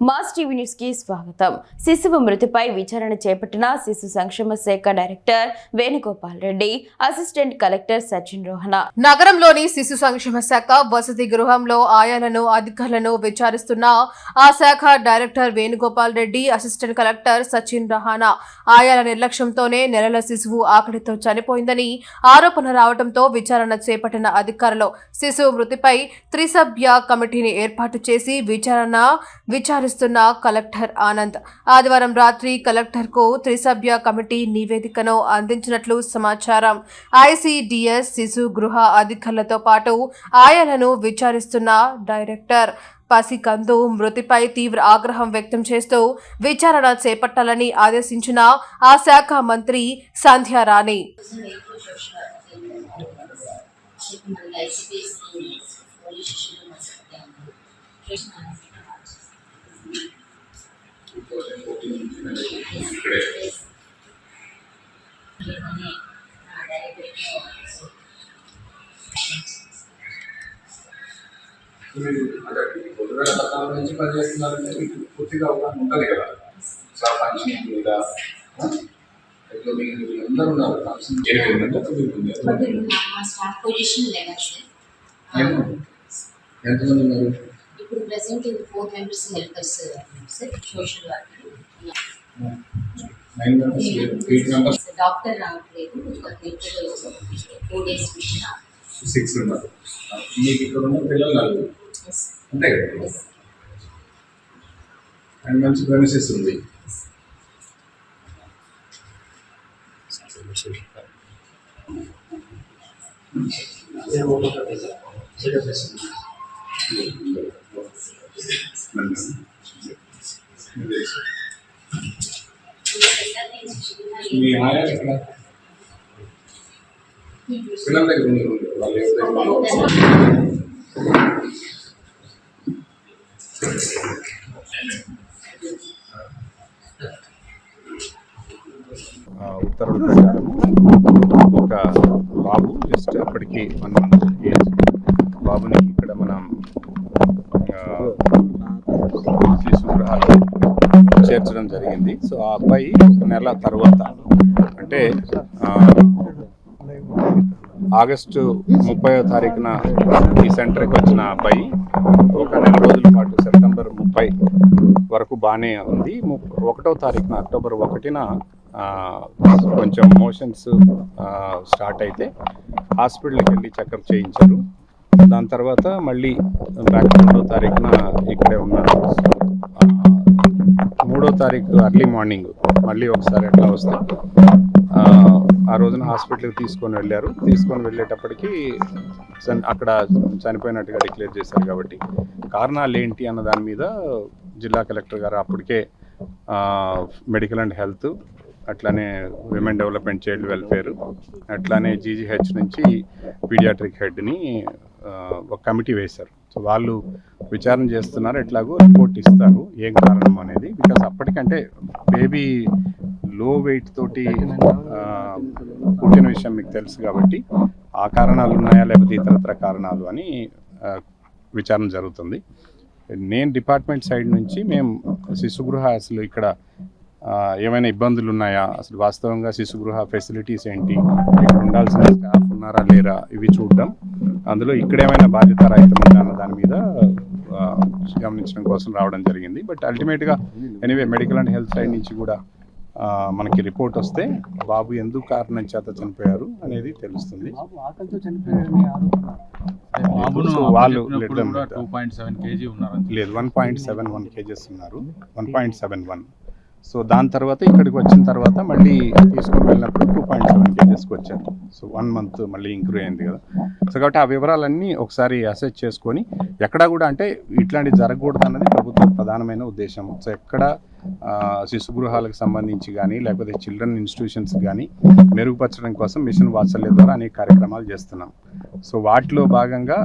Mass TV news కి స్వాగతం. శిశువు మృతిపై విచారణ చేపట్టిన శిశు సంక్షేమ శాఖ director Venugopal Reddy, assistant collector Sachin Rohana నగరంలోని శిశు సంక్షేమ శాఖ వసతి గృహంలో ఆయాలను అధికారులను విచారిస్తున్న ఆ శాఖ director Venugopal Reddy, assistant collector Sachin Rahana ఆయాల నిర్లక్ష్యంతోనే నెలల శిశువు ఆకలితో చనిపోయిందని ఆరోపణ రావడంతో విచారణ చేపట్టిన అధికారులు శిశువు మృతిపై త్రిసభ్య కమిటీని ఏర్పాటు చేసి విచారిస్తున్న కలెక్టర్ ఆనంద్ ఆదివారం రాత్రి కలెక్టర్ కు త్రిసభ్య కమిటీ నివేదికను అందించినట్లు సమాచారం. ఐసిడిఎస్ శిశు గృహ అధికారులతో పాటు ఆయాలను విచారిస్తున్న డైరెక్టర్ పసికందు మృతిపై తీవ్ర ఆగ్రహం వ్యక్తం చేస్తూ విచారణ చేపట్టాలని ఆదేశించిన ఆ శాఖ మంత్రి సంధ్యారాణి. నుంచి పనిచేస్తున్నారంటే మీకు పూర్తిగా అవగాహన ఉంటుంది కదా. ఫంక్షన్ మీద అందరూ ఉన్నారు. ఫంక్షన్ ఎంతమంది ఉన్నారు? ఇప్పుడు present 4 members helpers sir, social worker 9 members, 8 members, doctor రావట్లేదు. 4 డేస్ 6 ఉన్నారు. మీకు ఇక్కడ ఉన్న పిల్లలు 4 అంతే కదా. అండ్ మంచి ప్రెమిసెస్ ఉంది. మీ ఆయా ఎక్కడ పిల్లల దగ్గర ఉంది వాళ్ళు ఉత్తర్వుల ప్రకారం ఒక బాబు జస్ట్ అప్పటికి 1 month ఏజ్ బాబుని ఇక్కడ మనం శిశు గృహాల్లో చేర్చడం జరిగింది. సో ఆ అబ్బాయి 1 నెల తర్వాత అంటే ఆగస్టు 30వ తారీఖున ఈ సెంటర్కి వచ్చిన అబ్బాయి 1 నెల రోజుల పాటు సెప్టెంబర్ 30 వరకు బాగానే ఉంది. 1వ తారీఖున అక్టోబర్ 1న కొంచెం మోషన్స్ స్టార్ట్ అయితే హాస్పిటల్కి వెళ్ళి చెకప్ చేయించారు. దాని తర్వాత మళ్ళీ బ్యాక్ 2వ తారీఖున ఇక్కడే ఉన్నారు. 3వ తారీఖు అర్లీ మార్నింగ్ మళ్ళీ ఒకసారి ఎట్లా వస్తే ఆ రోజున హాస్పిటల్కి తీసుకొని వెళ్ళేటప్పటికి అక్కడ చనిపోయినట్టుగా డిక్లేర్ చేశారు. కాబట్టి కారణాలు ఏంటి అన్న దాని మీద జిల్లా కలెక్టర్ గారు అప్పటికే మెడికల్ అండ్ హెల్త్, అట్లానే విమెన్ డెవలప్మెంట్, చైల్డ్ వెల్ఫేర్, అట్లానే జీజీహెచ్ నుంచి పీడియాట్రిక్ హెడ్ని ఒక కమిటీ వేశారు. సో వాళ్ళు విచారణ చేస్తున్నారు, ఎట్లాగో రిపోర్ట్ ఇస్తారు ఏం కారణం అనేది. బికాస్ అప్పటికంటే బేబీ లో వెయిట్ తోటి పుట్టిన విషయం మీకు తెలుసు కాబట్టి ఆ కారణాలు ఉన్నాయా లేకపోతే ఇతరత్ర కారణాలు అని విచారణ జరుగుతుంది. నేను డిపార్ట్మెంట్ సైడ్ నుంచి మేము శిశుగృహ అసలు ఇక్కడ ఏమైనా ఇబ్బందులు ఉన్నాయా, అసలు వాస్తవంగా శిశుగృహ ఫెసిలిటీస్ ఏంటి, ఇక్కడ ఉండాల్సిన స్టాఫ్ ఉన్నారా లేరా ఇవి చూడడం, అందులో ఇక్కడ ఏమైనా బాధ్యతారాహితం ఉందా అన్న దాని మీద గమనించడం కోసం రావడం జరిగింది. బట్ అల్టిమేట్గా anyway medical and health side నుంచి కూడా మనకి రిపోర్ట్ వస్తే బాబు ఎందుకు కారణం చేత చనిపోయారు అనేది తెలుస్తుంది. వాళ్ళు 2.7 kg ఉన్నారు, లేదు 1.71 kgs ఉన్నారు, 1.71. సో దాని తర్వాత ఇక్కడికి వచ్చిన తర్వాత మళ్ళీ తీసుకొని వెళ్ళినప్పుడు 2.7 kgsకి వచ్చారు. సో 1 month మళ్ళీ ఇంక్రూవ్ అయింది కదా. సో కాబట్టి ఆ వివరాలన్నీ ఒకసారి అసెస్ చేసుకొని ఎక్కడా కూడా అంటే ఇట్లాంటివి జరగకూడదు అన్నది ప్రభుత్వ ప్రధానమైన ఉద్దేశం. సో ఎక్కడ శిశు గృహాలకు సంబంధించి కానీ లేకపోతే చిల్డ్రన్ ఇన్స్టిట్యూషన్స్ కానీ మెరుగుపరచడం కోసం మిషన్ వాత్సల్య ద్వారా అనేక కార్యక్రమాలు చేస్తున్నాం. సో వాటిలో భాగంగా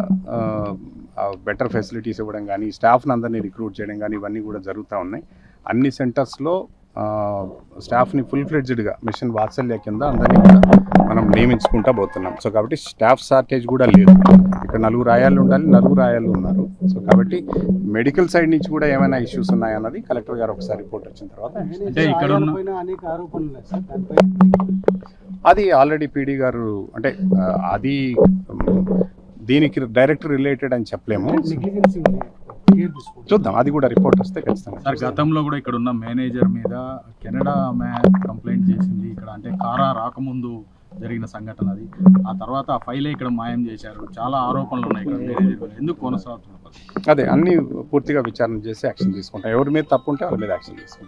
బెటర్ ఫెసిలిటీస్ ఇవ్వడం కానీ, స్టాఫ్ని అందరినీ రిక్రూట్ చేయడం కానీ ఇవన్నీ కూడా జరుగుతూ ఉన్నాయి. అన్ని సెంటర్స్లో స్టాఫ్ని ఫుల్ ఫ్లెడ్జ్డ్గా మిషన్ వాత్సల్య కింద అందరినీ కూడా మనం నియమించుకుంటూ పోతున్నాం. సో కాబట్టి స్టాఫ్ షార్టేజ్ కూడా లేదు. ఇక్కడ 4 ఆయాలు ఉండాలి, 4 ఆయాలు ఉన్నారు. సో కాబట్టి మెడికల్ సైడ్ నుంచి కూడా ఏమైనా ఇష్యూస్ ఉన్నాయన్నది కలెక్టర్ గారు ఒకసారి రిపోర్ట్ వచ్చిన తర్వాత అంటే ఇక్కడ ఉన్న అనేక ఆరోపణలు ఉన్నాయి సార్, దానిపై అది ఆల్రెడీ పీడీ గారు అంటే అది దీనికి డైరెక్ట్ రిలేటెడ్ అని చెప్పలేము. నెగ్లిజెన్సీ ఉంది, కేర్ తీసుకోండి. చూద్దాం, అది కూడా రిపోర్ట్ వస్తే ఖచ్చితంగా. సార్ గతంలో కూడా ఇక్కడ ఉన్న మేనేజర్ మీద కెనడా ఆమె కంప్లైంట్ చేసింది ఇక్కడ, అంటే కారా రాకముందు జరిగిన సంఘటన అది. ఆ తర్వాత ఆ ఫైలే ఇక్కడ మాయం చేశారు, చాలా ఆరోపణలు ఉన్నాయి ఇక్కడ మేనేజర్ మీద. ఎందుకు కొనసాగుతున్నారు? అదే అన్ని పూర్తిగా విచారణ చేసి యాక్షన్ తీసుకుంటాం. ఎవరి మీద తప్పు ఉంటే వాళ్ళ మీద యాక్షన్ తీసుకుంటాం.